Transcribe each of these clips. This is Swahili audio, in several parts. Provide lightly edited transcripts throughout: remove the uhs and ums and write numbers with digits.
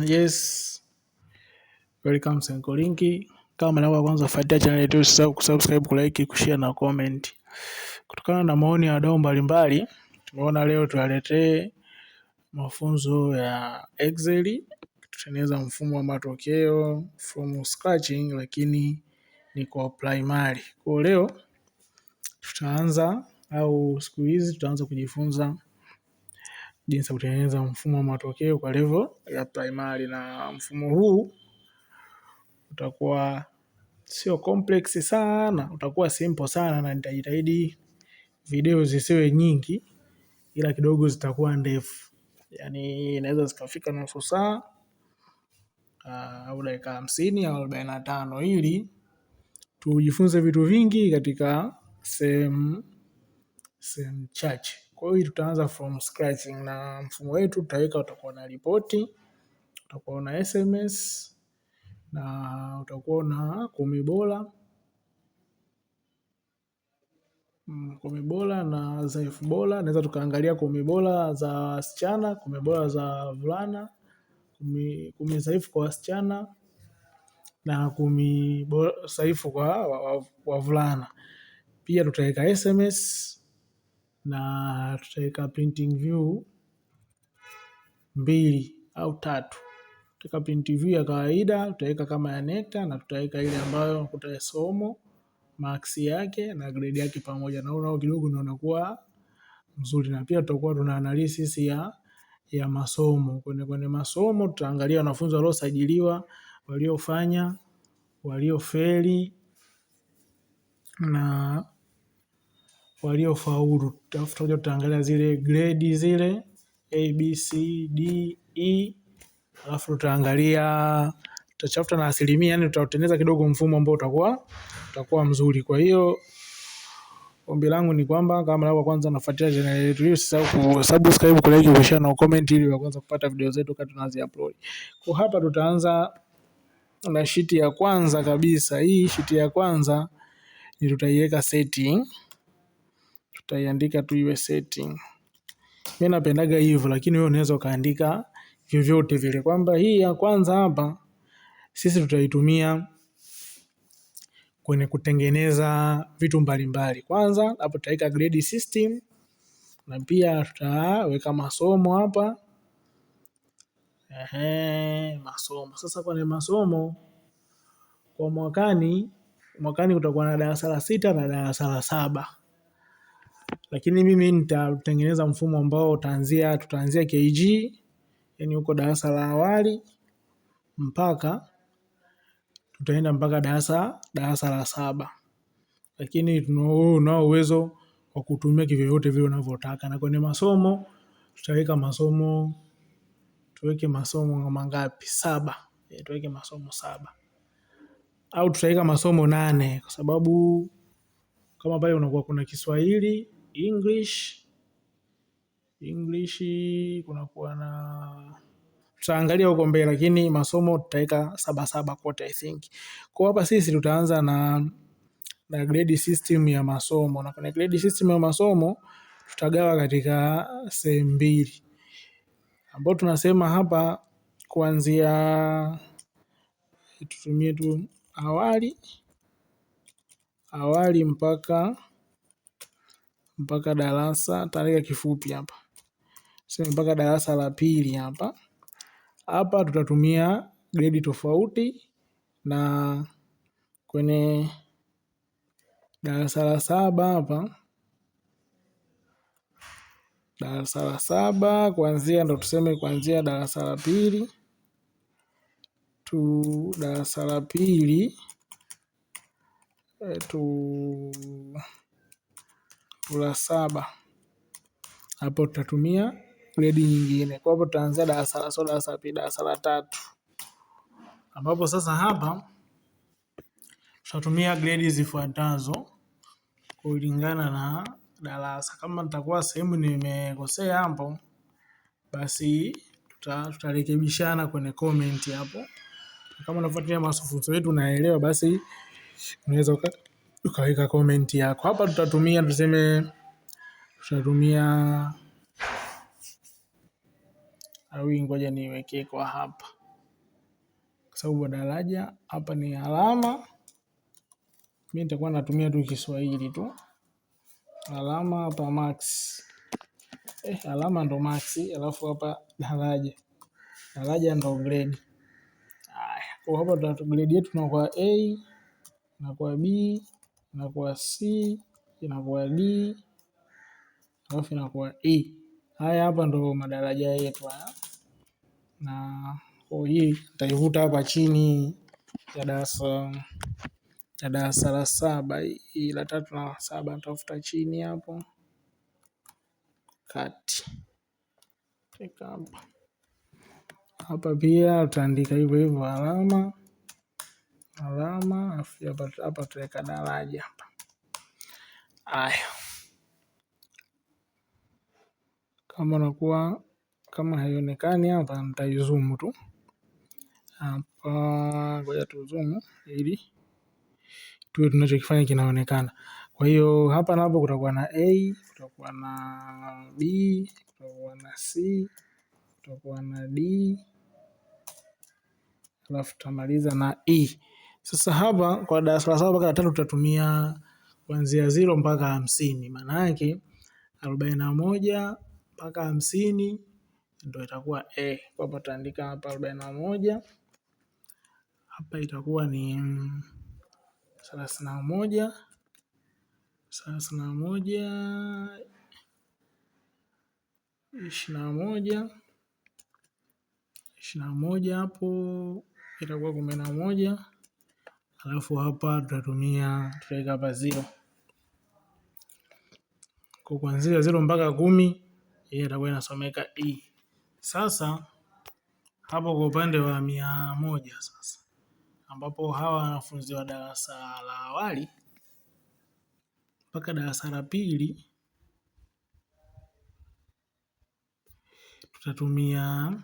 Yes, welcome Senko Linki. Kama mara ya kwanza fuatia channel yetu, usisahau kusubscribe, kulike, kushare na comment. Kutokana na maoni ya wadau mbalimbali, tumeona leo tuwaletee mafunzo ya Excel, kutengeneza mfumo wa matokeo from scratching, lakini ni kwa primary. Kwa leo tutaanza au siku hizi tutaanza kujifunza jinsi ya kutengeneza mfumo wa matokeo kwa level ya primary, na mfumo huu utakuwa sio complex sana, utakuwa simple sana, na nitajitahidi video zisiwe nyingi ila kidogo zitakuwa ndefu. Yani inaweza zikafika nusu saa au dakika 50 au 45 ili tujifunze vitu vingi katika sehemu chache. Kwa hiyo tutaanza from scratching, na mfumo wetu tutaweka, utakuwa na ripoti, utakuwa na SMS na utakuwa na kumi bora na dhaifu bora. Naweza tukaangalia kumi bora za wasichana, kumi bora za wavulana, kumi dhaifu kwa wasichana na kumi dhaifu kwa wavulana. Pia tutaweka SMS na tutaweka printing view 2 au 3. Tutaweka printing view ya kawaida, tutaweka kama ya NECTA, na tutaweka ile ambayo somo marks yake na grade yake pamoja, na unao kidogo ndio unakuwa mzuri. Na pia tutakuwa tuna analysis ya masomo. Kwenye masomo tutaangalia wanafunzi waliosajiliwa, waliofanya, waliofeli na waliofaulu. Tutaangalia zile grade zile A, B, C, D, E. Alafu tutatafuta na asilimia, yani tutatengeneza kidogo mfumo ambao utakuwa mzuri. Kwa hiyo ombi langu ni kwamba kama mara ya kwanza unafuatilia channel yetu hii, usisahau kusubscribe, kulike, kushare na comment ili uanze kupata video zetu wakati tunazi-upload. Kwa hapa tutaanza na sheet ya kwanza kabisa. Hii sheet ya kwanza ni tutaiweka setting. Tutaiandika tu iwe setting. Mimi napendaga hivyo, lakini wewe unaweza kaandika vyovyote vile, kwamba hii ya kwanza hapa sisi tutaitumia kwenye kutengeneza vitu mbalimbali. Kwanza hapo tutaweka grade system, na pia tutaweka masomo hapa. Masomo. Sasa kwenye masomo kwa mwakani kutakuwa na darasa la 6 na darasa la 7. Lakini mimi nitatengeneza mfumo ambao tutaanzia KG, yani huko darasa la awali mpaka tutaenda mpaka darasa la 7. Lakini tunao uwezo wa kutumia kivyovyote vile unavyotaka. Na kwenye masomo tuweke masomo mangapi? 7. Tuweke masomo 7. Au tutaweka masomo 8, kwa sababu kama pale unakuwa kuna Kiswahili, English kunakuwa na, tutaangalia huko mbele, lakini masomo tutaweka 7 kote I think. Kwa hapa sisi tutaanza na grade system ya masomo, na kwenye grade system ya masomo tutagawa katika sehemu 2, ambao tunasema hapa kuanzia, tutumie tu awali mpaka darasa, tarehe kifupi hapa sema mpaka darasa la 2 hapa. Hapa tutatumia grade tofauti, na kwenye darasa la 7 hapa, darasa la 7 kuanzia darasa la 2 tu darasa la 2 tu la 7, hapo tutatumia grade nyingine. Kwa hapo tutaanzia darasa la 2, darasa la 3, ambapo sasa hapa tutatumia grade zifuatazo kulingana na darasa. Kama nitakuwa sehemu nimekosea hapo, basi tutarekebishana kwenye comment hapo. Kama unafuatilia mafunzo yetu unaelewa, basi unaweza ukaweka comment yako. Hapa tutatumia au ngoja niweke kwa hapa. sababu daraja hapa ni alama. Mimi nitakuwa natumia tu Kiswahili tu. Alama hapa max. Alama ndo max, alafu hapa daraja. Daraja ndo grade. Haya, kwa hapa grade yetu inakuwa A, inakuwa B, inakuwa C, inakuwa D, alafu inakuwa E. Haya hapa ndo madaraja yetu haya. Na hii nitaivuta hapa chini ya darasa la 7, hii la 3 na 7 nitafuta chini hapo kati. Hapa pia utaandika hivyo hivyo alama, afu hapa tutaweka daraja hapa. Haya. Kama haionekani hapa nitaizoom tu. Hapa ngoja tu zoom ili tuwe tunachokifanya kinaonekana. Kwa hiyo hapa na hapo kutakuwa na A, kutakuwa na B, kutakuwa na C, kutakuwa na D, alafu tutamaliza na E. Sasa hapa kwa darasa la 7 mpaka la 3 tutatumia kuanzia 0 mpaka 50. Maana yake 41 mpaka 50 ndio itakuwa A. Kwa hapa tutaandika hapa 41. Hapa itakuwa ni 31, 21, 21 hapo itakuwa 11. Alafu hapa tutaweka hapa 0. Kwa kuanzia 0 mpaka 10 hii itakuwa inasomeka E. Sasa hapo kwa upande wa 100 sasa, ambapo hawa wanafunzi wa darasa la awali mpaka darasa la 2 tutatumia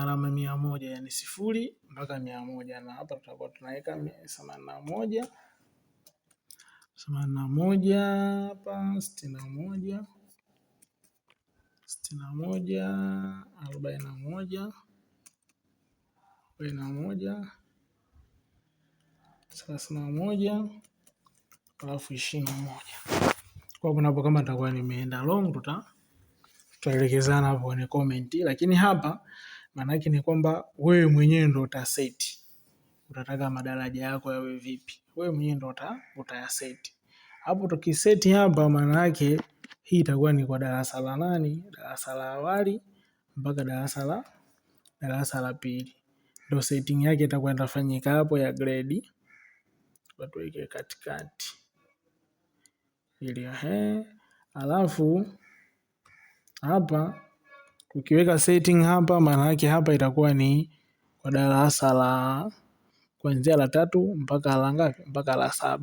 alama 100, yani 0 mpaka 100, na hapa tutakuwa tunaweka 81, 81 hapa 61, 61, 41, 41, 31, alafu 21. Kwa hapo kama nitakuwa nimeenda long tutaelekezana hapo kwenye comment, lakini hapa maana yake ni kwamba wewe mwenyewe ndo utaseti utataka madaraja yako yawe vipi. Wewe mwenyewe ndo utayaseti. Hapo tukiseti hapa maana yake hii itakuwa ni kwa darasa la nani? Darasa la awali mpaka darasa la 2. Ndio setting yake itakuwa inafanyika hapo ya grade. Tuweke katikati. Ili alafu hapa ukiweka setting hapa maana yake hapa itakuwa ni kwa darasa la kuanzia la 3 mpaka la ngapi? Mpaka la 7.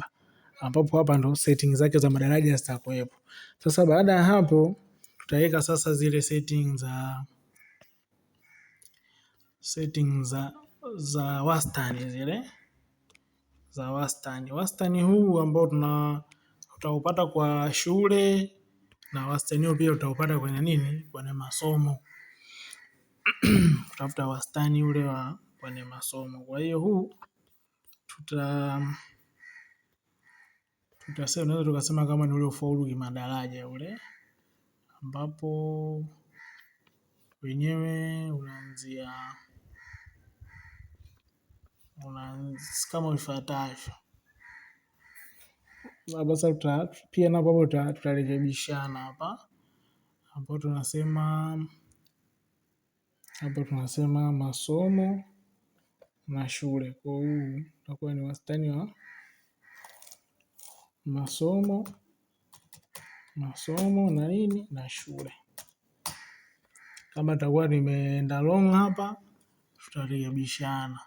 Ambapo hapa ndo setting zake za madaraja zitakuwepo. Sasa baada ya hapo tutaweka sasa zile settings za wastani, zile za wastani. Wastani huu ambao tutaupata kwa shule, na wastani huu pia utaupata kwenye nini? Kwenye masomo. Tutafuta wastani ule wa kwenye masomo. Kwa hiyo huu unaweza tukasema kama ni ule ufaulu kimadaraja ule, ambapo wenyewe unaanzia kama ifuatavyo. Sasa pia napo tutarekebishana hapa, ambapo tunasema masomo na shule. Kwa hiyo utakuwa ni wastani wa masomo na nini na shule. Kama itakuwa nimeenda long hapa tutarekebishana.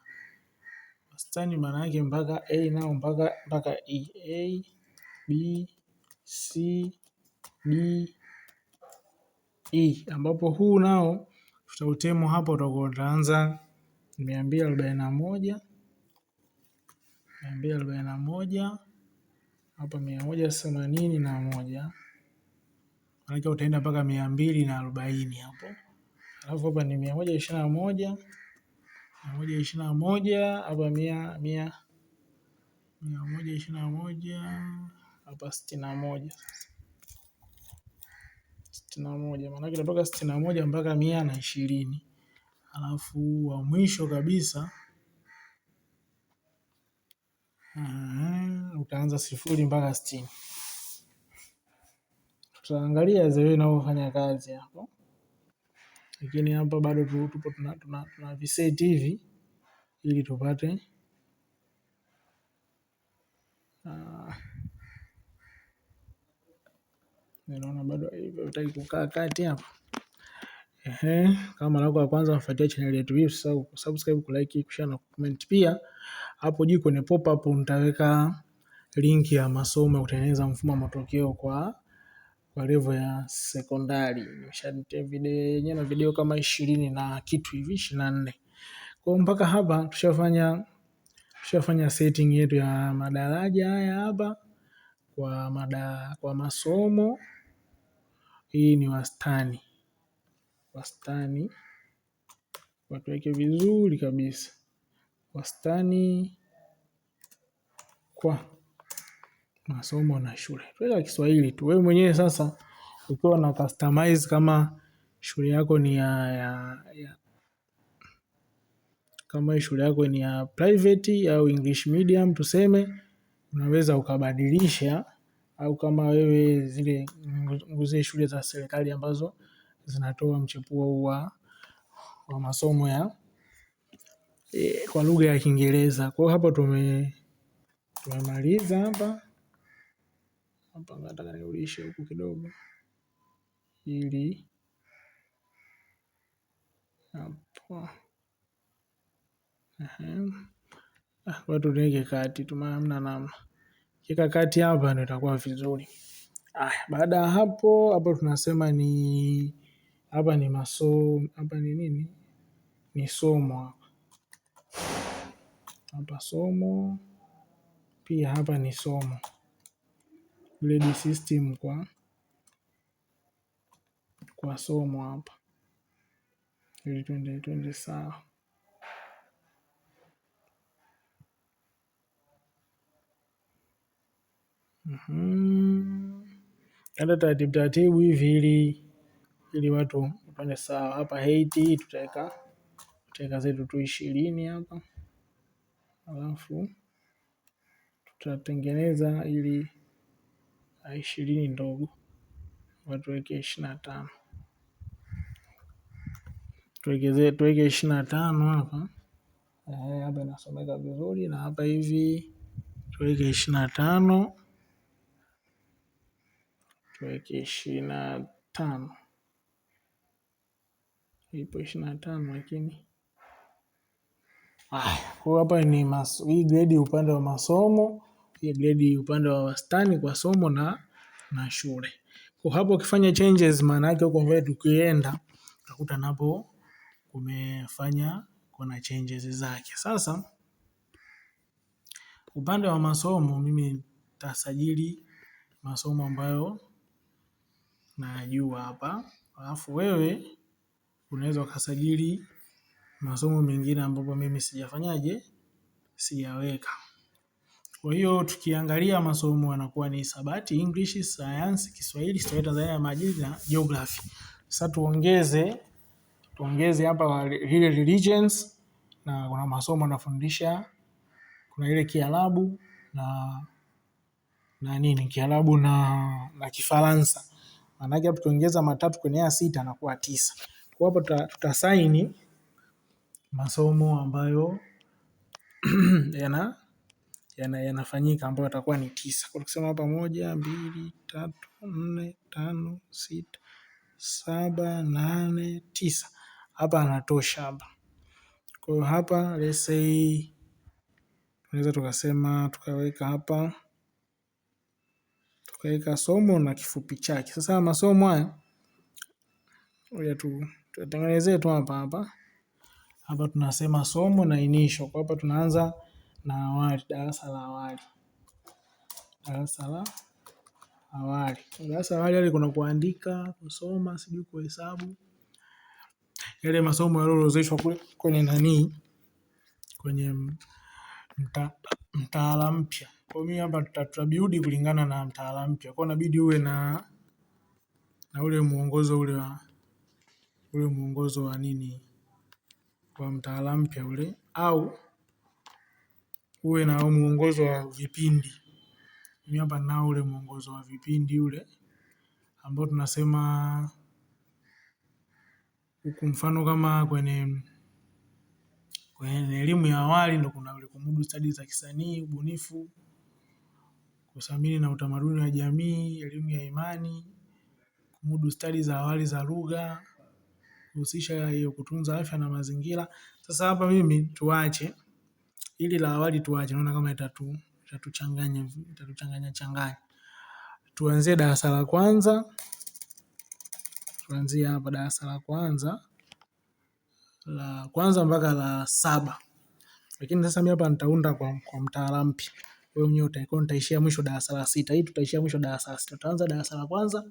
Wastani maana yake mpaka A nao mpaka E. A, B, C, D, E, ambapo huu nao tutautemo hapo utakuwa utaanza 241, hapa 181, maana utaenda mpaka 240 hapo. Alafu hapa ni 121, 121 hapa 121 hapa 61. 61 maana yake inatoka 61 mpaka 120. Alafu wa mwisho kabisa utaanza 0 mpaka 60. Tutaangalia zile inavyofanya kazi hapo, lakini hapa bado tupo tuna viseti hivi ili tupate naona bado hivyo vitaki kukaa kati hapa. Kama mara ya kwanza unafuatia channel yetu hii, usisahau kusubscribe, kulike, kushare na comment. Pia hapo juu kwenye pop up nitaweka link ya masomo ya kutengeneza mfumo wa matokeo kwa level ya sekondari. Nimeshatia video yenyewe na video kama 20 na kitu hivi 24. Kwa mpaka hapa tushafanya setting yetu ya madaraja haya hapa kwa masomo. Hii ni wastani watuweke vizuri kabisa, wastani kwa masomo na shule. Tuweka Kiswahili tu. Wewe mwenyewe sasa ukiwa na customize kama shule yako ni kama shule yako ni ya private au English medium tuseme, unaweza ukabadilisha, au kama wewe zile shule za serikali ambazo zinatoa mchepuo wa masomo ya kwa lugha ya Kiingereza. Kwa hapo tumemaliza hapa nataka nirudishe huku kidogo ili hapo watu tuweke kati hamna namna. Kika kati hapa ndio itakuwa vizuri. Baada ya hapo tunasema ni hapa ni masomo, hapa ni nini? Ni somo hapa somo, pia hapa ni somo. Grade system kwa somo hapa. Ili twende sawa. Hata taratibu hivi ili watu wapande sawa. Hapa 80 tutaweka zetu tu 20 hapa. Alafu tutatengeneza ili 20 ndogo, watu weke 25. Tuweke 25 hapa. Hapa inasomeka vizuri, na hapa hivi tuweke 25. Tuweke 25. Ipo 25 lakini kwa hapa ni hii grade upande wa masomo, hii grade upande wa wastani kwa somo na shule. Kwa hapo ukifanya changes, maana yake huko mbele tukienda utakuta napo kumefanya kuna changes zake. Sasa upande wa masomo mimi nitasajili masomo ambayo najua hapa. Alafu wewe unaweza ukasajili masomo mengine ambapo mimi sijaweka. Kwa hiyo tukiangalia masomo yanakuwa ni hisabati, English, Science, Kiswahili, Historia Tanzania, maadili na Geography. Sasa tuongeze hapa ile religions, na kuna masomo nafundisha, kuna ile Kiarabu na Kiarabu na Kifaransa. Maana yake hapo tuongeza 3 kwenye 6 na kuwa 9. Kwa hapo tutasaini masomo ambayo yanafanyika ambayo yatakuwa ni 9. Kwa tukisema hapa 1, 2, 3, 4, 5, 6, 7, 8, 9. Hapa anatosha hapa. Kwa hiyo hapa let's say tunaweza tukasema tukaweka hapa, tukaweka somo na kifupi chake. Sasa masomo haya ngoja tutengenezee tu hapa. Hapa tunasema somo na inisho. Kwa hapa tunaanza na awali, darasa la awali. Darasa la awali kuna kuandika, kusoma, sijui kuhesabu. Yale masomo yaliyoorodheshwa kwenye kwenye mtaala mpya. Kwa mimi hapa tutabuild kulingana na mtaala mpya. Kwa inabidi uwe na ule muongozo wa nini, kwa mtaala mpya ule, au uwe na muongozo wa vipindi. Mimi hapa ninao ule muongozo wa vipindi ule ambao tunasema huku, mfano kama kwenye elimu ya awali ndo kuna ule kumudu stadi za kisanii, ubunifu, kusamini na utamaduni wa jamii, elimu ya imani, kumudu stadi za awali za lugha, kuhusisha hiyo kutunza afya na mazingira. Sasa hapa mimi tuache ili la awali, tuache, naona kama itatuchanganya changanya. Tuanzie darasa la kwanza, tuanzie hapa darasa la kwanza mpaka la 7. Lakini sasa mimi hapa nitaunda kwa mtaala mpya. Wewe mwenyewe utaikuwa nitaishia mwisho darasa la 6. Hii tutaishia mwisho darasa la 6. Tutaanza darasa la kwanza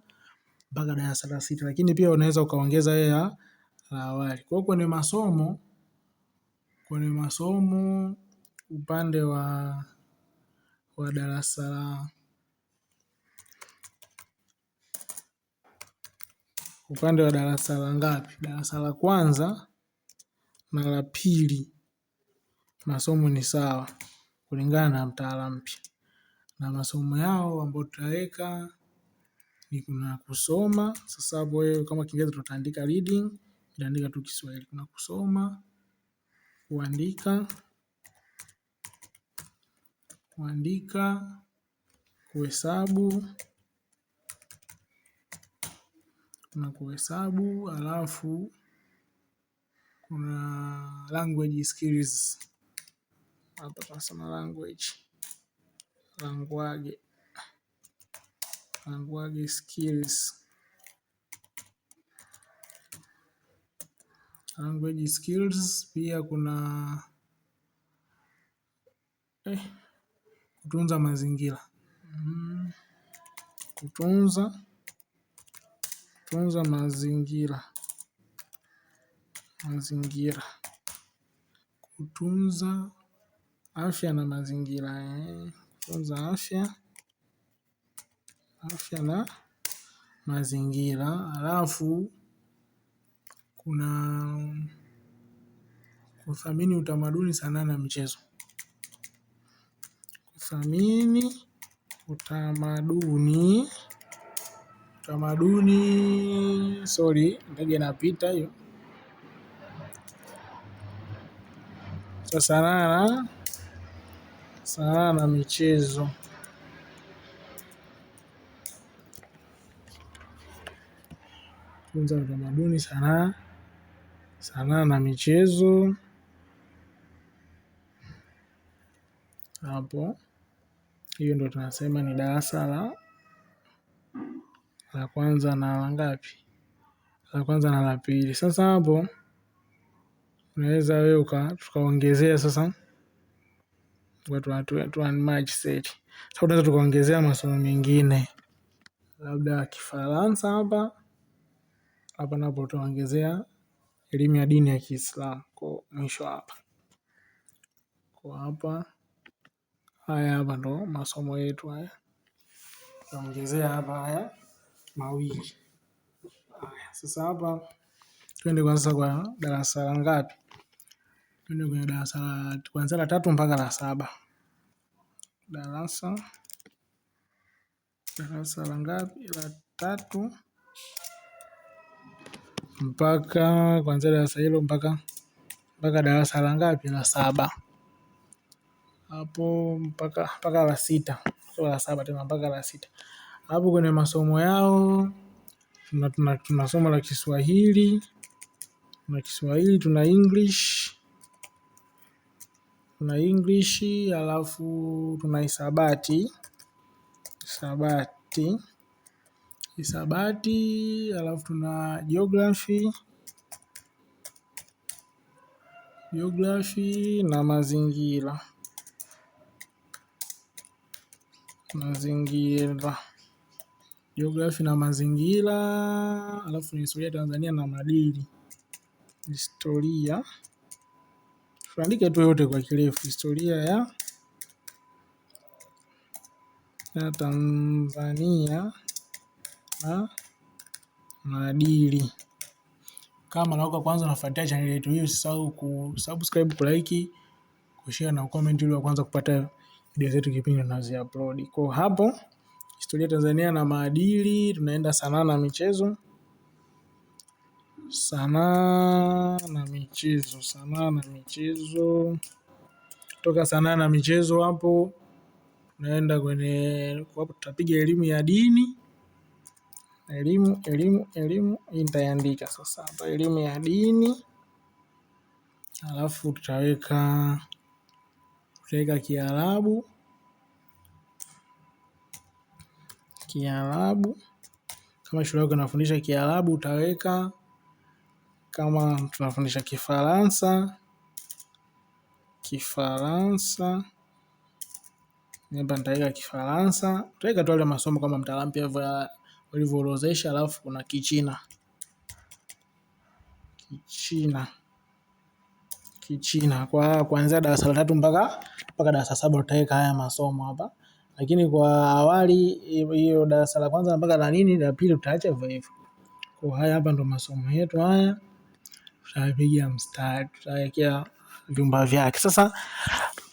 mpaka darasa la 6. Lakini pia unaweza ukaongeza ya la awali. Kwa hiyo kwenye masomo upande wa darasa la ngapi? Darasa la kwanza na la pili masomo ni sawa kulingana na mtaala mpya. Na masomo yao ambayo tutaweka ni kuna kusoma. Sasa hapo wewe kama Kiingereza tutaandika reading, tutaandika tu Kiswahili. Kuna kusoma, kuandika, kuhesabu, alafu kuna language skills. Hapa tunasema language skills. Language skills pia kuna kutunza mazingira. Kutunza mazingira. Kutunza afya na mazingira. Kutunza afya na mazingira. Alafu kuna kuthamini utamaduni, sanaa na michezo. Kuthamini utamaduni, ndege inapita hiyo. Sanaa na michezo. Kutunza utamaduni, sanaa na michezo. Hapo hiyo ndo tunasema ni darasa la kwanza na la ngapi? La kwanza na la pili. Sasa hapo unaweza wewe tukaongezea sasa watu match set. Sasa tunaweza tukaongezea masomo mengine, labda Kifaransa hapa napo tuongezea elimu ya dini ya Kiislamu kwa mwisho hapa. Kwa hapa hapa ndo masomo yetu haya. Tuongezea hapa haya mawili. Sasa hapa twende kwanza kwa darasa la ngapi? Twende kwenye darasa la kuanzia la 3 mpaka la 7. Darasa la ngapi? La 3 mpaka kuanzia darasa hilo mpaka darasa la ngapi? La 7. Hapo mpaka la 6. Sio la 7 tena, mpaka la 6. Hapo kwenye masomo yao tuna somo la Kiswahili. Tuna English, alafu tuna hisabati, alafu tuna geography na mazingira. Geography na mazingira, alafu ni historia Tanzania na maadili. tuandike tu yote kwa kirefu, historia ya Tanzania na maadili. Kama mara yako kwanza unafuatia channel yetu hii, usisahau kusubscribe, kulike, kushare na comment ili kwanza kupata video zetu kipindi tunazi-upload. Kwa hapo historia Tanzania na maadili, tunaenda sanaa na michezo. Sanaa na michezo. Toka sanaa na michezo hapo naenda kwenye hapo tutapiga elimu ya dini. Elimu nitaandika sasa hapa elimu ya dini. Alafu tutaweka Kiarabu. Kama shule yako inafundisha Kiarabu utaweka. Kama tunafundisha Kifaransa. Hapa nitaweka Kifaransa. Tutaweka tu wale masomo kama mtaalamu pia walivyoorodhesha. Alafu kuna Kichina. Kwa kuanzia darasa la 3 mpaka darasa 7 tutaweka haya masomo hapa. Lakini kwa awali hiyo darasa la kwanza mpaka la nini la pili tutaacha hivyo hivyo. Kwa haya hapa ndo masomo yetu haya. Tutapiga mstari, tutawekea vyumba vyake. Sasa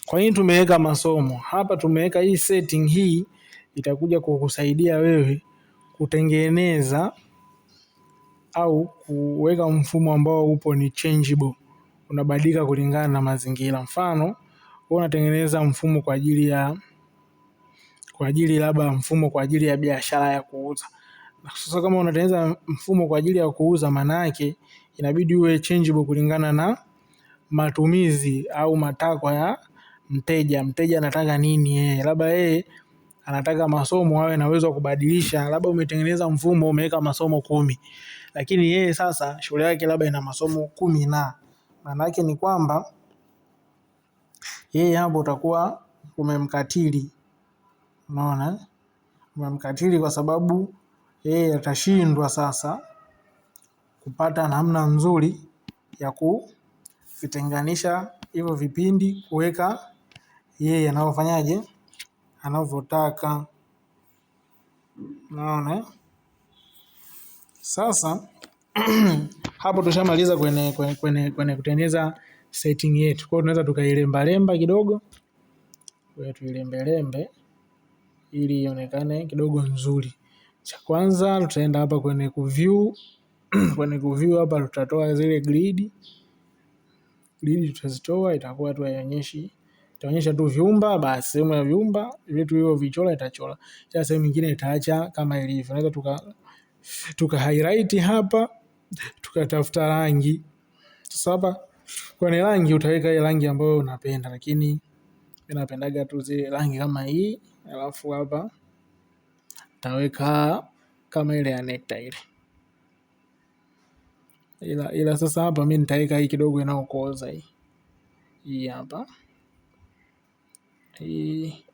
kwa nini tumeweka masomo? Hapa tumeweka hii setting hii itakuja kukusaidia wewe kutengeneza au kuweka mfumo ambao upo ni changeable. Unabadilika kulingana na mazingira. Mfano, wewe unatengeneza mfumo kwa ajili ya biashara ya kuuza. Sasa kama unatengeneza mfumo kwa ajili ya kuuza, maana yake inabidi uwe changeable kulingana na matumizi au matakwa ya mteja. Mteja anataka nini yeye? Labda yeye anataka masomo awe na uwezo wa kubadilisha. Labda umetengeneza mfumo umeweka masomo 10. Lakini yeye sasa shule yake labda ina masomo 10 na maana yake ni kwamba yeye hapo utakuwa umemkatili. Unaona? Umemkatili kwa sababu yeye atashindwa sasa kupata namna nzuri ya kuvitenganisha hivyo vipindi, kuweka yeye anaofanyaje, anavyotaka. Unaona? Sasa hapo tushamaliza kwenye kutengeneza setting yetu. Kwa hiyo tunaweza tukailemba kidogo. Kwa hiyo tuilembe ili ionekane kidogo nzuri. Cha kwanza tutaenda hapa kwenye kuview. Kwenye kuview hapa tutatoa zile grid tutazitoa, itakuwa tu haionyeshi. Itaonyesha tu vyumba, basi sehemu ya vyumba vitu hivyo vichora itachora. Sasa sehemu nyingine itaacha kama ilivyo. Naweza tuka highlight hapa, tukatafuta rangi. Sasa hapa kwenye rangi utaweka ile rangi ambayo unapenda, lakini mimi napendaga tu zile rangi kama hii. Alafu hapa taweka kama ile ya nekta ile. Ila sasa hapa mimi nitaweka hii kidogo inaokoza hii. Hii hapa. Hii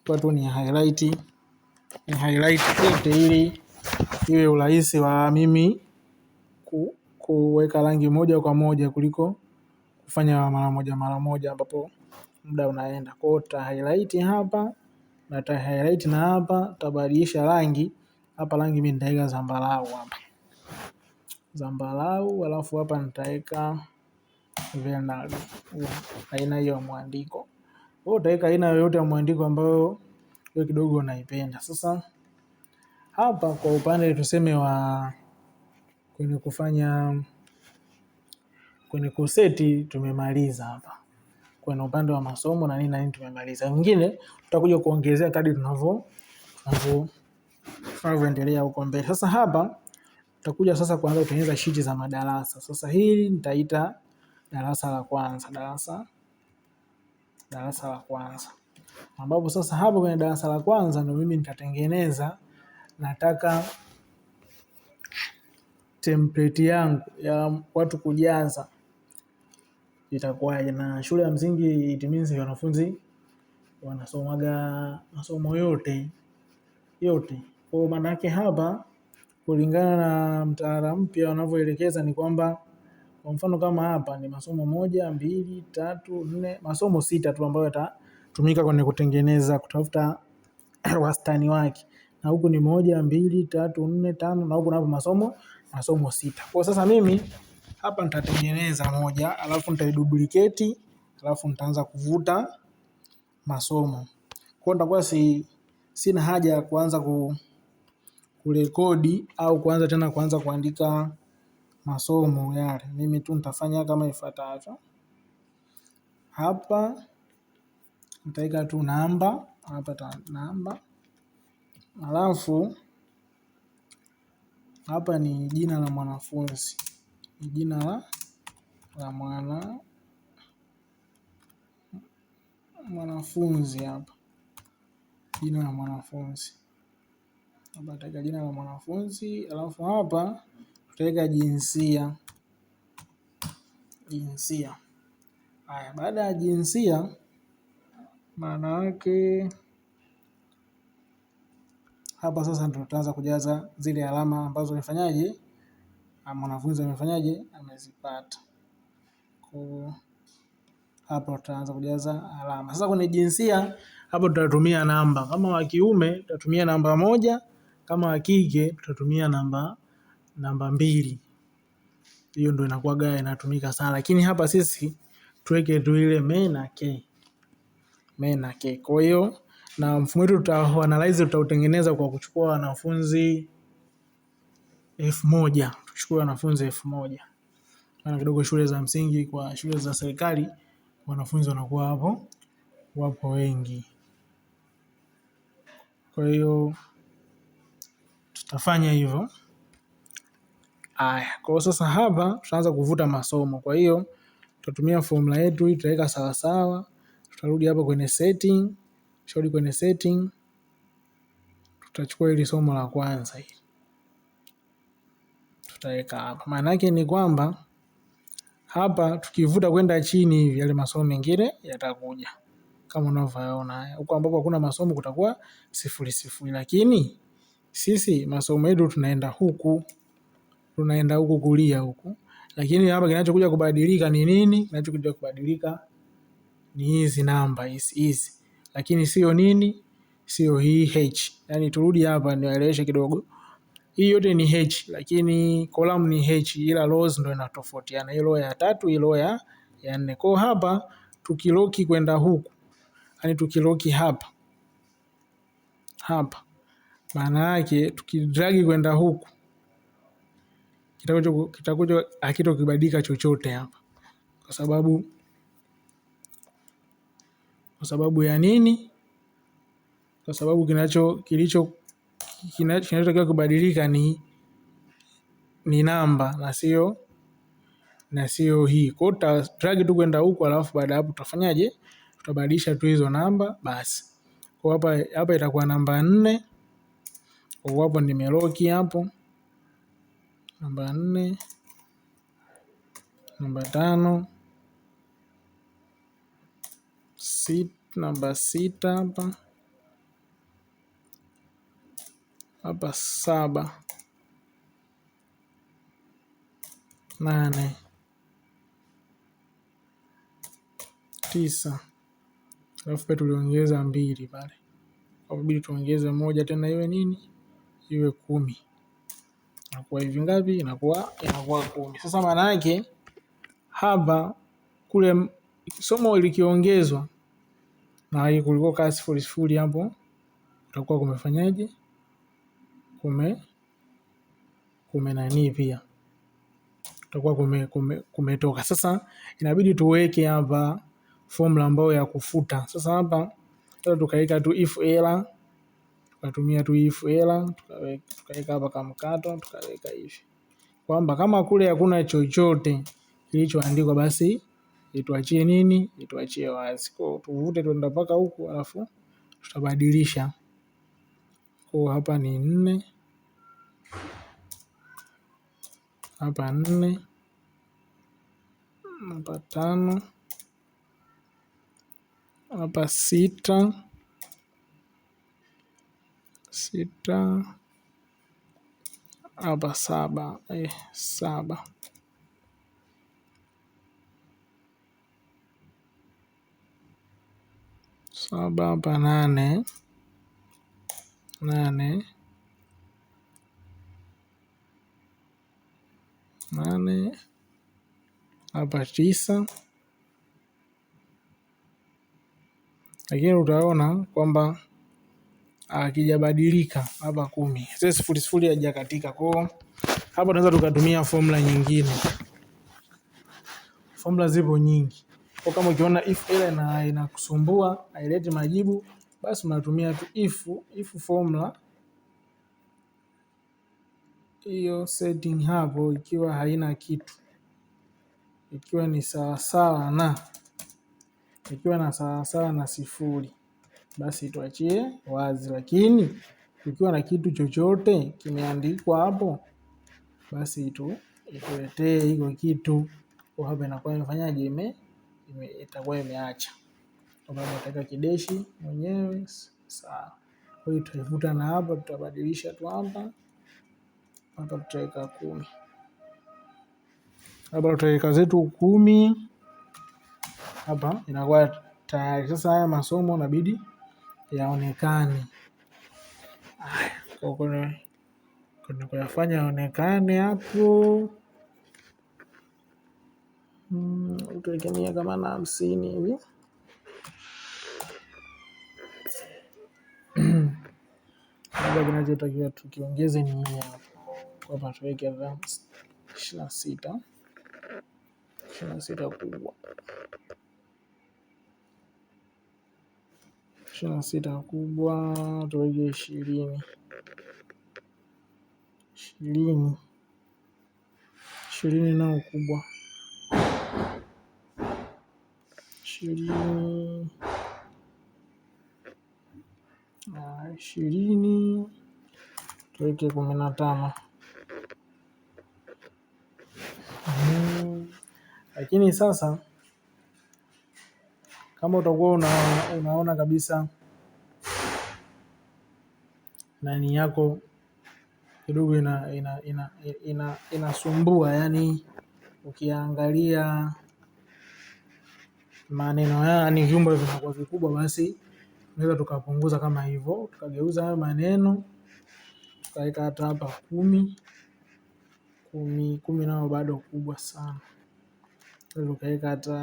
kwa tu ni highlight. Ni highlight ili iwe urahisi wa mimi kuweka rangi moja kwa moja kuliko kufanya mara moja ambapo muda unaenda. Kwa hiyo tuta highlight hapa na tuta highlight na hapa, tutabadilisha rangi. Hapa rangi mimi nitaweka zambarau hapa. Zambarau, alafu hapa nitaweka Vernal. Aina hiyo ya mwandiko. Wewe utaweka aina yoyote ya mwandiko ambayo wewe kidogo unaipenda. Sasa hapa kwa upande tuseme wa kwenye kuseti tumemaliza hapa. Kwenye upande wa masomo na nini tumemaliza. Wengine tutakuja kuongezea kadri tunavyoendelea huko mbele. Sasa hapa tutakuja sasa kuanza kutengeneza sheet za madarasa. Sasa hili nitaita darasa la kwanza. Darasa la kwanza. Ambapo sasa hapa kwenye darasa la kwanza ndio mimi nitatengeneza, nataka template yangu ya watu kujaza itakuwaje. Na shule ya msingi it means wanafunzi wanasomaga masomo yote. Kwa maana yake hapa kulingana na mtaala mpya wanavyoelekeza ni kwamba Kwa mfano kama hapa ni masomo 1, 2, 3, 4, masomo 6 tu ambayo yatatumika kwenye kutengeneza kutafuta wastani wake. Na huku ni 1, 2, 3, 4, 5 na huku napo masomo 6. Kwa sasa mimi hapa nitatengeneza moja, alafu nitaiduplicate, alafu nitaanza kuvuta masomo. Kwa nitakuwa sina haja ya kuanza kurekodi au kuanza kuandika masomo yale. Mimi tu nitafanya kama ifuatavyo. Hapa nitaweka tu namba, hapa namba. Alafu hapa ni jina la mwanafunzi. Ni jina la mwanafunzi hapa. Jina la mwanafunzi. Hapa tutaweka jina la mwanafunzi, alafu hapa tutaweka jinsia. Jinsia. Haya, baada ya jinsia maana yake hapa sasa ndio tutaanza kujaza zile alama ambazo amefanyaje? Mwanafunzi amefanyaje? Amezipata. Kwa hapa tutaanza kujaza alama. Sasa kwenye jinsia hapo tutatumia namba. Kama wa kiume tutatumia namba 1, kama wa kike tutatumia namba 2. Hiyo ndio inakuwa inatumika sana. Lakini hapa sisi tuweke tu ile me na ke. Me na ke. Kwa hiyo na mfumo wetu tutautengeneza kwa kuchukua wanafunzi 1000. Tuchukue wanafunzi 1000. Maana kidogo shule za msingi kwa shule za serikali wanafunzi wanakuwa wapo wengi. Kwa hiyo tutafanya hivyo. Haya, kwa sasa hapa tutaanza kuvuta masomo. Kwa hiyo tutatumia formula yetu hii, tutaweka sawa sawa. Tutarudi hapa kwenye setting. Turudi kwenye setting. Tutachukua hili somo la kwanza hili. Tutaweka hapa. Maana yake ni kwamba hapa tukivuta kwenda chini hivi yale masomo mengine yatakuja. Kama unavyoona huko ambapo hakuna masomo kutakuwa 0 lakini sisi masomo yetu tunaenda huku kulia huku. Lakini hapa kinachokuja kubadilika ni nini? Kinachokuja kubadilika ni hizi namba hizi. Lakini sio nini? Sio hii H. Yaani turudi hapa niwaeleweshe kidogo. Hii yote ni H lakini column ni H ila rows ndio inatofautiana. Hii row ya 3, hii row ya 4. Kwa hapa tukiloki kwenda huku. Yaani tukiloki hapa. Maana yake tukidragi kwenda huku kitakuja hakitokibadilika chochote hapa. Kwa sababu ya nini? Kwa sababu kinachotakiwa kubadilika ni namba na sio hii. Kwa hiyo drag tu kwenda huku alafu baada hapo tutafanyaje? Tutabadilisha tu hizo namba basi. Kwa hapa itakuwa namba 4. Kwa hapo nimeloki hapo. Namba 4. Namba 5. Namba 6 hapa. Hapa 7. 8. 9. Alafu pia tuliongeza 2 pale. Kwa hivyo tuongeze 1 tena iwe nini? Iwe 10. Inakuwa hivi ngapi? Inakuwa 10. Sasa maana yake hapa kule somo likiongezwa na hii kulikuwa kasi 0 hapo utakuwa kumefanyaje? Nani pia utakuwa kumetoka. Sasa inabidi tuweke hapa formula ambayo ya kufuta. Sasa hapa tukaweka tu if error, tukatumia tu if error, tukaweka hapa kama mkato, tukaweka hivi kwamba kama kule hakuna chochote kilichoandikwa basi ituachie nini? Ituachie wazi. Kwa tuvute tuenda mpaka huku alafu tutabadilisha. Kwa hapa ni 4. Hapa 4. Hapa 5. Hapa 6. 6. Hapa 7. 7. 7 hapa 8 8 8 hapa 9, lakini utaona kwamba akijabadilika hapa 10. Sasa sifuri sifuri hajakatika. Kwa hapa tunaweza tukatumia formula nyingine. Formula zipo nyingi. Kwa kama ukiona if error inakusumbua, haileti majibu, basi unatumia tu if formula. Hiyo setting hapo ikiwa haina kitu. Ikiwa ni sawasawa na sifuri, basi tuachie wazi, lakini ukiwa na kitu chochote kimeandikwa hapo, basi ituletee hiko kitu. Kwa hapa inakuwa imefanyaje, itakuwa imeacha. Kwa sababu nataka kideshi mwenyewe, sawa. Kwa hiyo tutaifuta na hapa tutabadilisha tu hapa tutaweka 10. Hapa tutaweka zetu 10. Hapa inakuwa tayari. Sasa haya masomo inabidi yaonekane. Kwa kuna kuyafanya yaonekane hapo. Tuwekemia kama na 50 hivi. Hapa kinachotakiwa tukiongeze ni 100 hapo. Kwa hapa tuweke 26. 26 kubwa. 26 kubwa tuweke 20. 20 nao kubwa. 20 tuweke 15. Lakini sasa kama utakuwa unaona kabisa nani yako kidogo inasumbua, yani ukiangalia maneno yani vyumba vinakuwa vikubwa, basi tunaweza tukapunguza kama hivyo, tukageuza hayo maneno tukaweka hata hapa 10 nao bado kubwa sana, tukaweka hata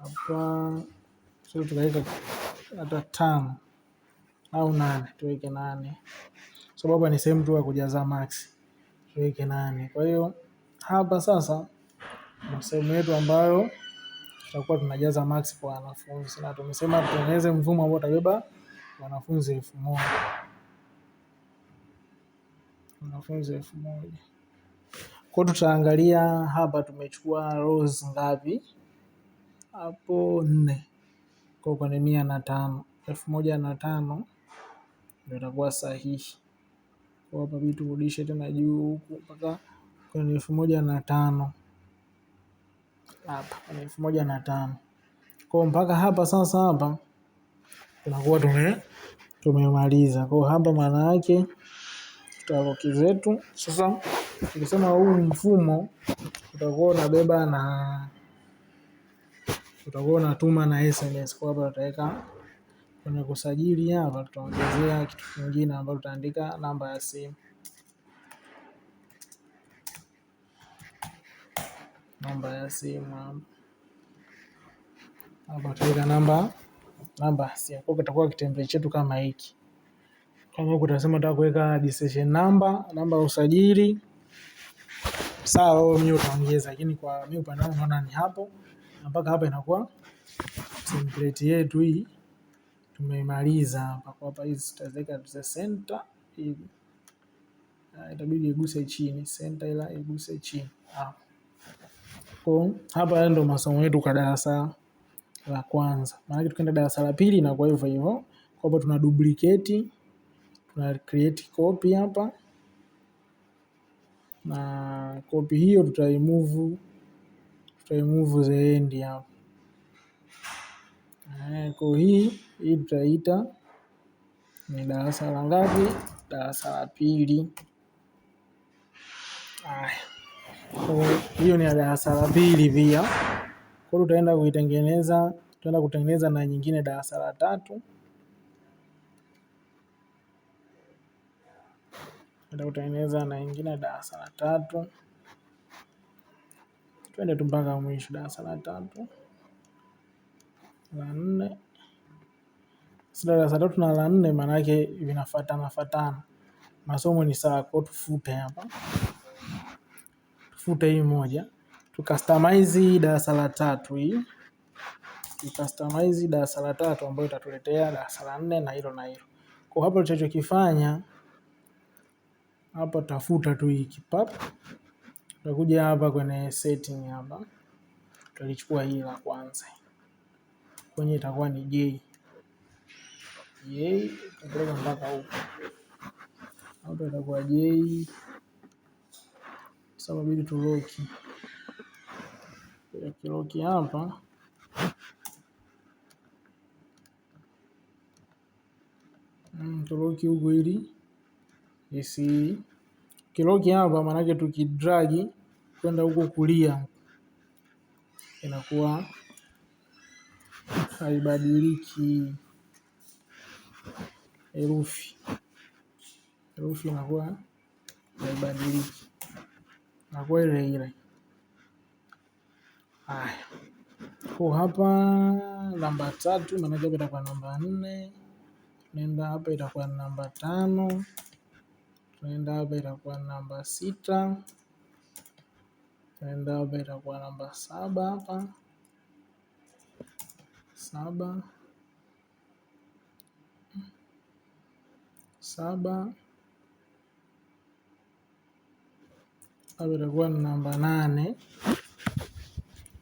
hapa, tukaweka hata 5 au 8, tuweke 8 sababu ni sehemu tu ya kujaza max, tuweke 8. Kwa hiyo hapa sasa ni sehemu yetu ambayo tutakuwa tunajaza max kwa wanafunzi, na tumesema tutengeneze mfumo ambao utabeba wanafunzi 1000. Kwa tutaangalia hapa tumechukua rows ngapi hapo, 4. Kwa kwenye 105, 1005 ndio itakuwa sahihi. Kwa hapa vitu rudishe tena juu huku mpaka kwenye 1005. Hapa kwenye 1005. Kwa mpaka hapa sasa, hapa tunakuwa tumemaliza. Kwa hapa maana yake tutaloki zetu sasa. Tukisema huu mfumo utakuwa unabeba na utakuwa unatuma na SMS. Kwa hapa tutaweka kwenye kusajili, hapa tutaongezea kitu kingine ambacho tutaandika namba ya simu. Hapa tutaweka namba ya simu. Kwa kitakuwa kitembele chetu kama hiki. Kama huko utasema nataka kuweka registration number, namba ya usajili, sawa, mimi utaongeza, lakini kwa mimi upande wangu naona ni hapo. Mpaka hapa inakuwa template yetu hii tumemaliza hapa. Kwa hapa hizi tutaweka center hivi. Itabidi iguse chini, center ila iguse chini. Kwa hapa ndio masomo yetu kwa darasa la kwanza. Maana tukienda darasa la pili na kwa hivyo kwa hapa tuna duplicate, tuna create copy hapa, na copy hiyo tutaimove the end hapa. Kwa hii tutaita ni darasa la ngapi? Darasa la pili. Hiyo ni darasa la pili pia. Kwa hiyo tutaenda kuitengeneza, tutaenda kutengeneza na nyingine darasa la 3. Tutaenda kutengeneza na nyingine darasa la 3. Twende tu mpaka mwisho, darasa la 3, la 4. Sasa darasa la 3 na la 4 maana yake vinafuatana. Masomo ni sawa, kwa tufute hapa. Tufute hii moja. Tucustomize darasa la 3 hii. Tucustomize darasa la 3 ambayo itatuletea darasa la 4 na hilo na hilo. Kwa hapo tutachokifanya hapa, tafuta tu hiki pap. Tutakuja hapa kwenye setting hapa. Tutalichukua hili la kwanza. Kwenye itakuwa ni J. Tutapeleka mpaka huko. Hapa itakuwa J. Sasa inabidi tuloki. Kiloki hapa. Tuloki huko ili isi kiloki hapa, maana yake tukidragi kwenda huko kulia inakuwa haibadiliki herufi inakuwa haibadiliki, inakuwa ile ile. Haya, kwa hapa namba 3 maana yake itakuwa namba 4. Nenda hapa itakuwa namba 5. Nenda hapa itakuwa namba 6. Nenda hapa itakuwa namba 7 hapa. 7. Hapa itakuwa namba 8.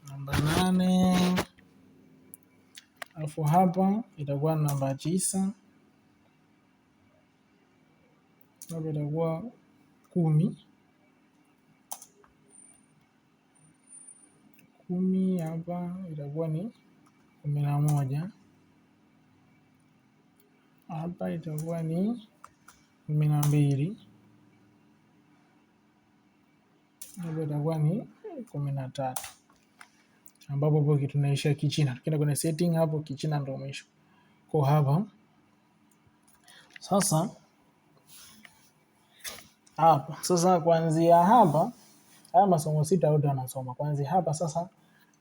Namba 8. Alafu hapa itakuwa namba 9. Hapa itakuwa 10. 10 hapa itakuwa ni 11. Hapa itakuwa ni 12. Hapa itakuwa ni 13. Ambapo hapo tunaisha Kichina. Tukienda kwenye setting hapo Kichina ndio mwisho. Kwa hapa sasa kuanzia hapa haya masomo 6 yote yanasoma. Kuanzia hapa sasa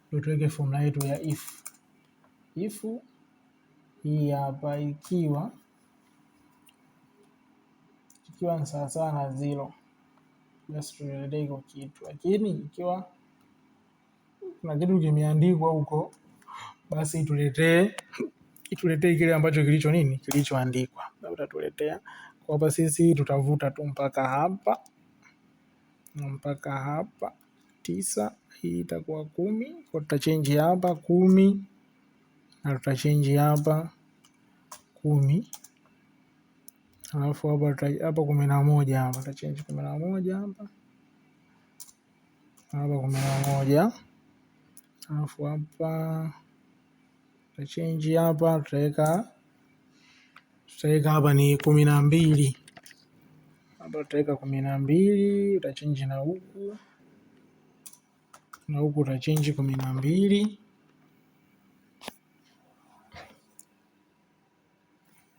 ndio tuweke formula yetu ya if. If hii hapa ikiwa ni sawa na 0, basi tuelekee kwa kitu. Lakini ikiwa kuna kitu kimeandikwa huko, basi ituletee kile ambacho kilichoandikwa. Utatuletea kwa hapa, sisi tutavuta tu mpaka hapa 9. Hii itakuwa 10. Kwa tutachange hapa 10 na tutachange hapa 10. Alafu hapa 11 hapa tutachange 11 hapa 11. Alafu hapa tutachange hapa tutaweka hapa ni 12. Hapa tutaweka 12, utachange na huku utachange 12.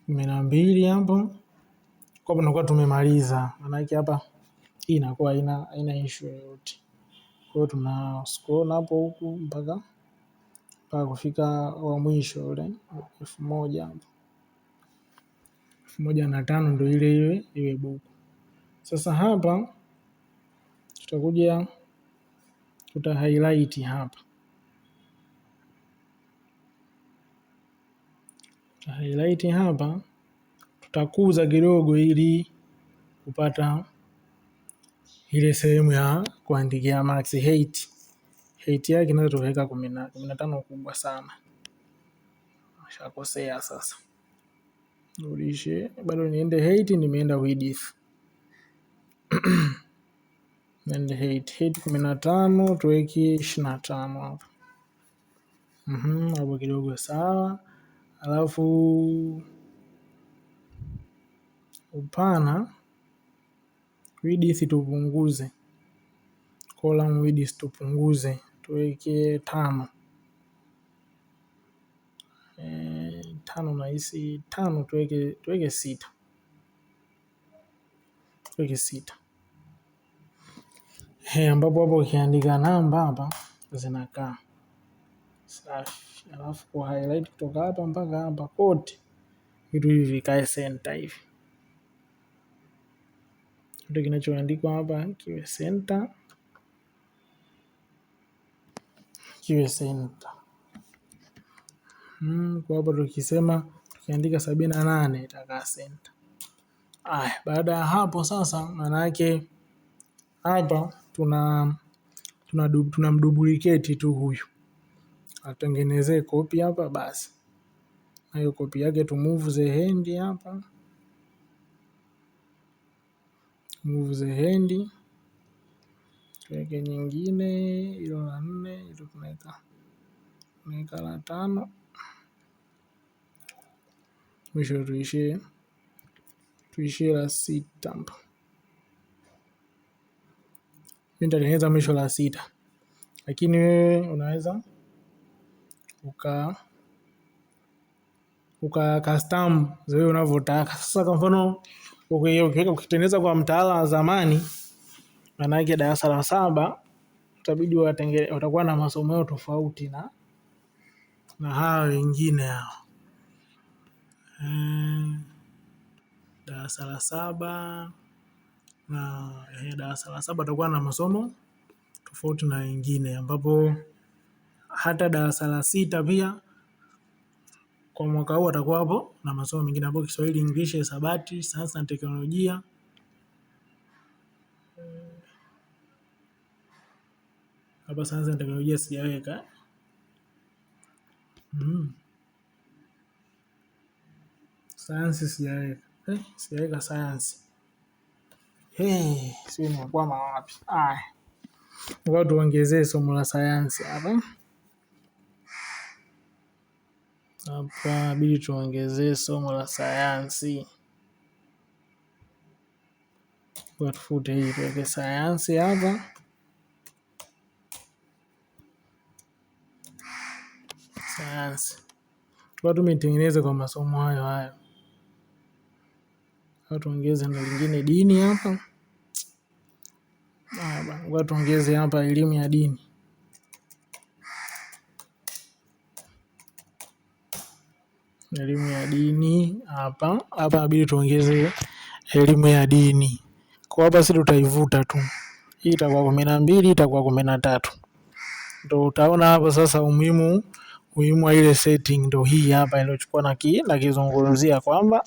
12 hapo. Kwa tunakuwa tumemaliza. Maana yake hapa hii inakuwa haina issue yoyote. Kwa hiyo tuna scroll hapo huku mpaka kufika wa mwisho ule 1000 hapo. 1005 ndio ile iwe buku. Sasa hapa tutakuja highlight hapa. Highlight hapa tutakuza kidogo ili kupata ile sehemu ya kuandikia max height yake inaweza tuweka 15 kubwa sana. Nishakosea sasa. Rudishe, bado niende height, nimeenda width. Niende height 15, tuweke 25 hapo. Hapo kidogo sawa. Alafu upana width tupunguze. Column width tupunguze, tuweke 5. Tano nahisi tano, tuweke sita. Tuweke sita. Ambapo hapo ukiandika namba hapa zinakaa. Safi. Alafu kwa highlight kutoka hapa mpaka hapa kote vitu hivi vikae center hivi. Kitu kinachoandikwa hapa kiwe center. Kiwe center. Kwa hapa tukiandika 78 itakaa center. Baada ya hapo sasa maana yake hapa tunamduplicate tu huyu. Atengenezee copy hapa basi. Na hiyo copy yake tu move the hand hapa. Move the hand. Tuweke nyingine, hilo la 4, hilo tunaweka la 5. Mwisho tuishie la 6 hapa. Mimi nitatengeneza mwisho la 6. Lakini wewe unaweza uka custom wewe unavyotaka. Sasa kwa mfano ukitengeneza kwa mtaala wa zamani, maana yake darasa la 7 utabidi watakuwa na masomo yao tofauti na hao wengine hao. Darasa la 7 na darasa la 7 watakuwa na masomo tofauti na wengine, ambapo hata darasa la 6 pia kwa mwaka huu watakuwa hapo na masomo mengine ambapo Kiswahili, English, Hisabati, Sayansi na Teknolojia. Hapa Sayansi na Teknolojia sijaweka. Sayansi sijaweka. Sijaweka sayansi. Sio nimekwama wapi? Ngoja tuongezee somo la sayansi hapa. Hapa bidi tuongezee somo la sayansi. Kwa tufute hii tuweke sayansi hapa. Sayansi. Kwa tumetengeneza kwa masomo hayo. Kwa tuongeze na lingine dini hapa. Kwa tuongeze hapa elimu ya dini. Elimu ya dini hapa. Hapa inabidi tuongeze elimu ya dini. Kwa hapa sisi tutaivuta tu. Hii itakuwa 12, itakuwa 13. Ndio utaona hapa sasa umuhimu wa ile setting ndio hii hapa iliyochukua na kizungumzia kwamba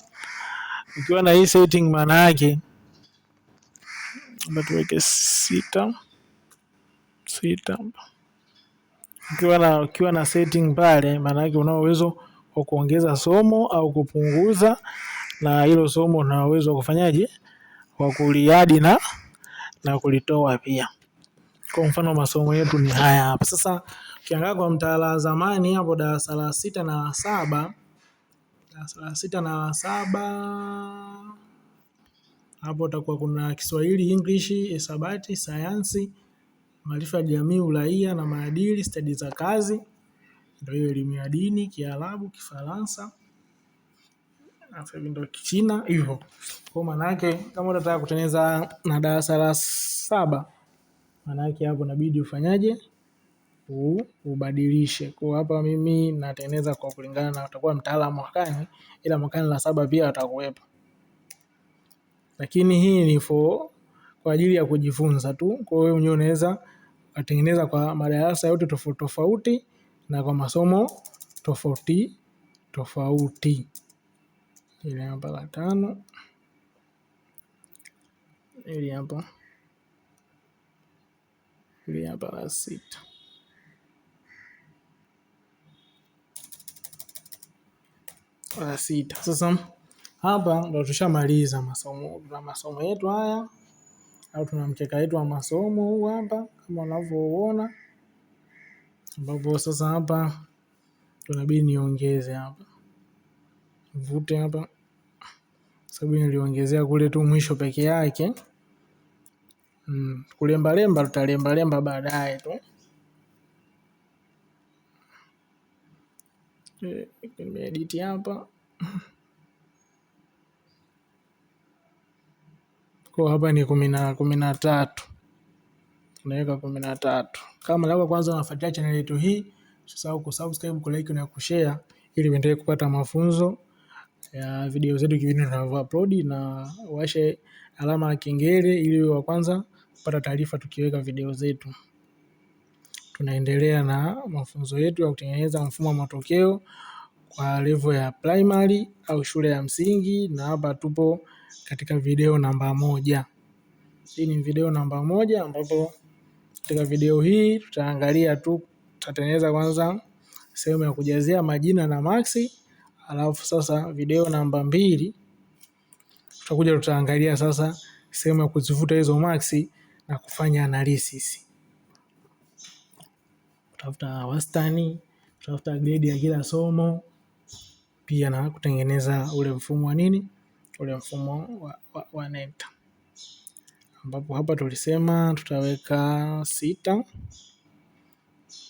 ukiwa na hii setting maana yake tuweke 6. Ukiwa na setting pale maana yake una uwezo wa kuongeza somo au kupunguza, na hilo somo una uwezo wa kufanyaje, wa kuliadi na kulitoa pia. Kwa mfano masomo yetu ni haya hapa. Sasa ukiangalia kwa mtaala wa zamani hapo darasa la 6 na la 7, hapo utakuwa kuna Kiswahili, English, Hisabati, Sayansi, Maarifa ya Jamii, Uraia na Maadili, Stadi za Kazi, ndio hiyo elimu ya dini, Kiarabu, Kifaransa, ndio Kichina hivyo. Kwa maana yake kama unataka kutengeneza na darasa la 7, maana yake hapo inabidi ufanyaje? Ubadilishe. Kwa hapa mimi natengeneza kwa kulingana na utakuwa mtaala mwakani, ila mwakani la 7 pia watakuwepo. Lakini hii ni kwa ajili ya kujifunza tu. Kwa hiyo mwenyewe unaweza kutengeneza kwa madarasa yote tofauti tofauti na kwa masomo tofauti tofauti. Ile hapa la 5. Ile hapa la 6. Sasa hapa ndo tushamaliza masomo yetu haya, au tuna mkeka wetu wa masomo huu hapa kama unavyoona, ambapo sasa hapa tunabidi niongeze hapa, vute hapa sababu niliongezea kule tu mwisho peke yake. Kulemba tutalemba baadaye tu. Nimeedit hapa. Kwa hapa ni 13. Tunaweka 13. Kama mara kwanza unafuatilia channel yetu hii, usisahau kusubscribe, kulike na kushare ili uendelee kupata mafunzo ya video zetu kipindi tunavyo upload, na washe alama ya kengele ili wa kwanza kupata taarifa tukiweka video zetu. Tunaendelea na mafunzo yetu ya kutengeneza mfumo wa matokeo kwa level ya primary au shule ya msingi, na hapa tupo katika video namba 1. Hii ni video namba 1 ambapo katika video hii tutaangalia tutatengeneza kwanza sehemu ya kujazia majina na maksi, alafu sasa video namba 2 tutaangalia sasa sehemu ya kuzifuta hizo maksi na kufanya analysis. Tutafuta wastani, tutafuta grade ya kila somo, pia na kutengeneza ule mfumo wa ule mfumo wa NECTA, ambapo hapa tulisema tutaweka 6.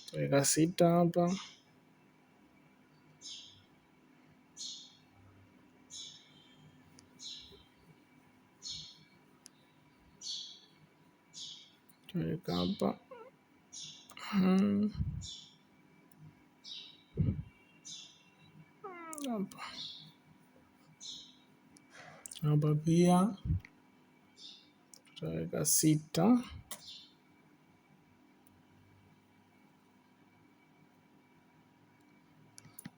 Tutaweka 6 hapa. Tutaweka hapa. Hapa pia tutaweka 6.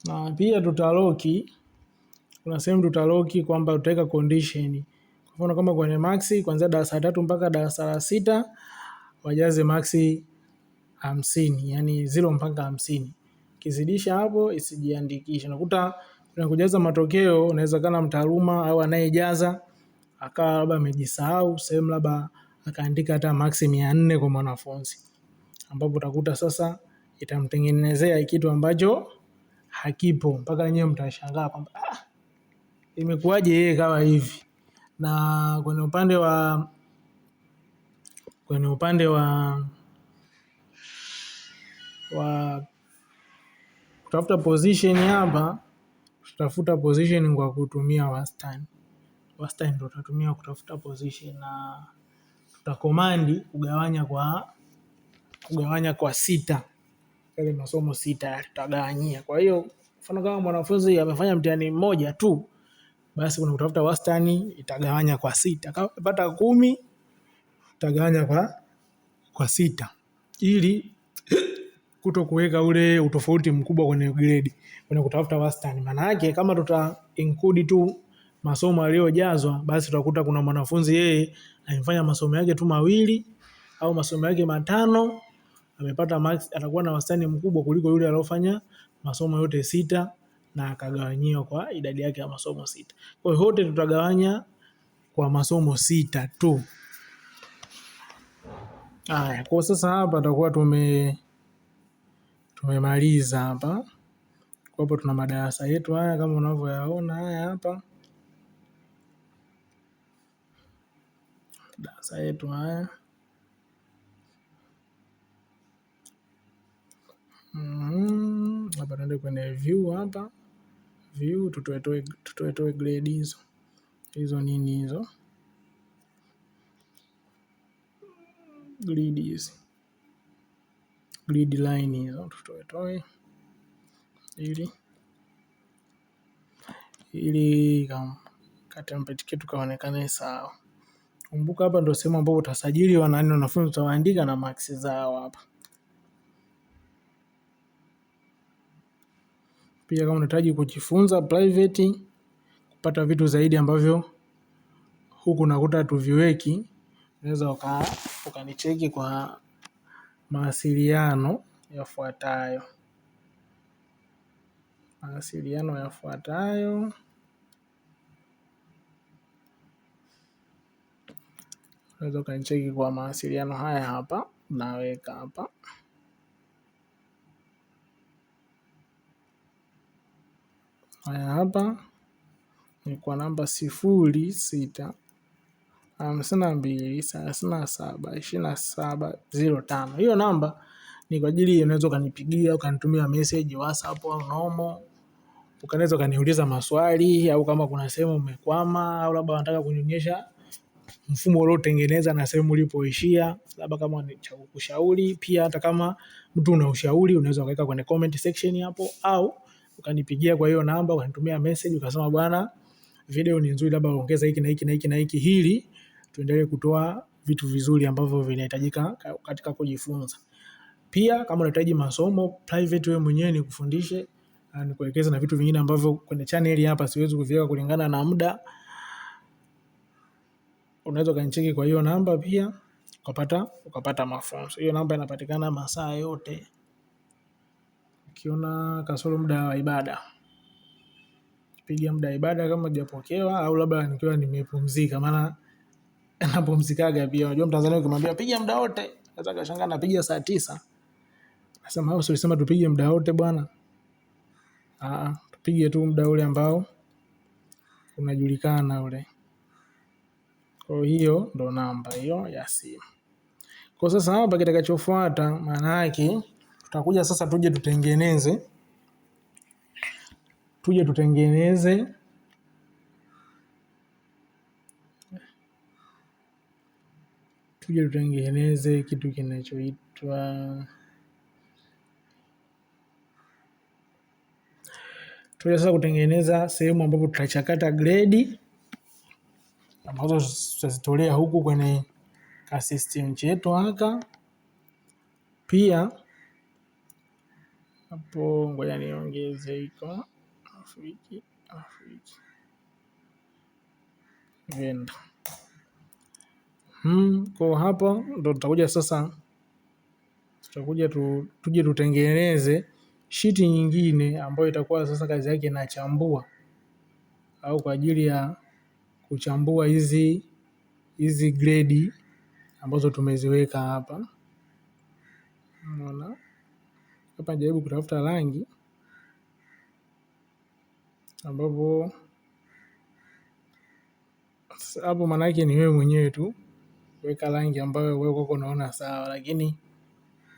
Na pia tutaloki, kuna sehemu tutaloki kwamba tutaweka condition. Kwa mfano kama kwenye maxi kuanzia darasa la 3 mpaka darasa la 6 wajaze maxi 50, yani 0 mpaka 50. Kizidisha hapo isijiandikishe. Nakuta kuna kujaza matokeo, unaweza kana mtaaluma au anayejaza akawa labda amejisahau sehemu, labda akaandika hata maxi 400 kwa mwanafunzi, ambapo utakuta sasa itamtengenezea kitu ambacho hakipo, mpaka wenyewe mtashangaa kwamba imekuwaje yeye kawa hivi. Na kwenye upande wa kutafuta position hapa, tutafuta position kwa kutumia wastani. Wastani ndio tutatumia kutafuta position, na tutakomandi kugawanya kwa 6. Yale masomo 6 tutagawanyia. Kwa hiyo mfano kama mwanafunzi amefanya mtihani mmoja tu, basi kuna kutafuta wastani itagawanya kwa 6. Kama umepata 10 utagawanya kwa 6 ili kuto kuweka ule utofauti mkubwa kwenye grade, kwenye kutafuta wastani. Maana yake kama tuta include tu masomo yaliyojazwa, basi tutakuta kuna mwanafunzi yeye amefanya masomo yake tu 2 au masomo yake 5, amepata max, atakuwa na wastani mkubwa kuliko yule aliyofanya masomo yote 6 na akagawanyiwa kwa idadi yake ya masomo 6. Kwa hiyo yote tutagawanya kwa masomo 6 tu. Haya, kwa sasa hapa tutakuwa tumemaliza hapa. Kwa hapo tuna madarasa yetu haya kama unavyoyaona haya hapa. Darasa yetu haya. Hapa tuende kwenye view hapa. View tutoe grade hizo. Hizo nini hizo? Grid line hizo tutoe ili template kitu kaonekane sawa. Kumbuka hapa ndio sehemu ambapo utasajili wanafunzi, utawaandika na marks zao hapa. Pia kama unahitaji kujifunza private, kupata vitu zaidi ambavyo huku nakuta tuviweki, unaweza ukanicheki kwa mawasiliano yafuatayo. Unaweza ukanicheki kwa mawasiliano haya hapa, naweka hapa. Haya hapa ni kwa namba 0652372705. Hiyo namba ni kwa ajili, unaweza ukanipigia, ukanitumia message WhatsApp au normal, Ukanaweza kaniuliza maswali, au kama kuna sehemu umekwama, au labda unataka kunionyesha mfumo uliotengeneza na sehemu ulipoishia, labda kama ni cha kushauri. Pia hata kama mtu una ushauri unaweza ukaweka kwenye comment section hapo, au ukanipigia kwa hiyo namba, ukanitumia message ukasema bwana, video ni nzuri, labda ongeza hiki na hiki na hiki na hiki, hili tuendelee kutoa vitu vizuri ambavyo vinahitajika katika kujifunza. Pia kama unahitaji masomo private, wewe mwenyewe nikufundishe, nikuelekeze na vitu vingine ambavyo kwenye channel hapa siwezi kuviweka kulingana na muda, unaweza kanicheki kwa hiyo namba pia ukapata mafunzo. Hiyo namba inapatikana masaa yote, ukiona kasoro muda wa ibada. Piga muda wa ibada kama hujapokewa, au labda nikiwa nimepumzika, maana napumzikaga pia. Unajua Mtanzania ukimwambia piga muda wote, anaweza kashangaa napiga saa 9. Nasema au sio, tupige muda wote bwana. Tupige tu muda ule ambao unajulikana ule. Kwa hiyo ndo namba hiyo ya simu. Kwa sasa hapa kitakachofuata, maana yake tutakuja sasa tuje tutengeneze kitu kinachoitwa, tuje sasa kutengeneza sehemu ambapo tutachakata grade ambazo tutazitolea huku kwenye system chetu haka. Pia hapo ngoja niongeze iko Afriki venda. Kwa hapo ndo tutakuja sasa, tuje tutengeneze sheet nyingine ambayo itakuwa sasa kazi yake inachambua, au kwa ajili ya kuchambua hizi grade ambazo tumeziweka hapa. Unaona hapa, jaribu kutafuta rangi ambapo hapo, maana yake ni wewe mwenyewe tu weka rangi ambayo wewe uko unaona sawa, lakini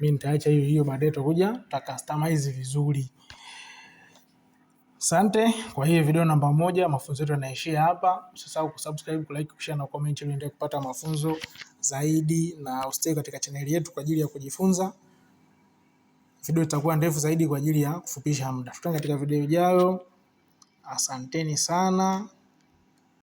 mimi nitaacha hiyo baadaye tutakuja customize vizuri. Asante kwa hii video namba 1. Mafunzo yetu yanaishia hapa. Usisahau kusubscribe, kulike, kushare na comment ili uendelee kupata mafunzo zaidi, na usitake katika channel yetu kwa ajili ya kujifunza. Video itakuwa ndefu zaidi kwa ajili ya kufupisha muda. Tutaenda katika video ijayo. Asanteni sana.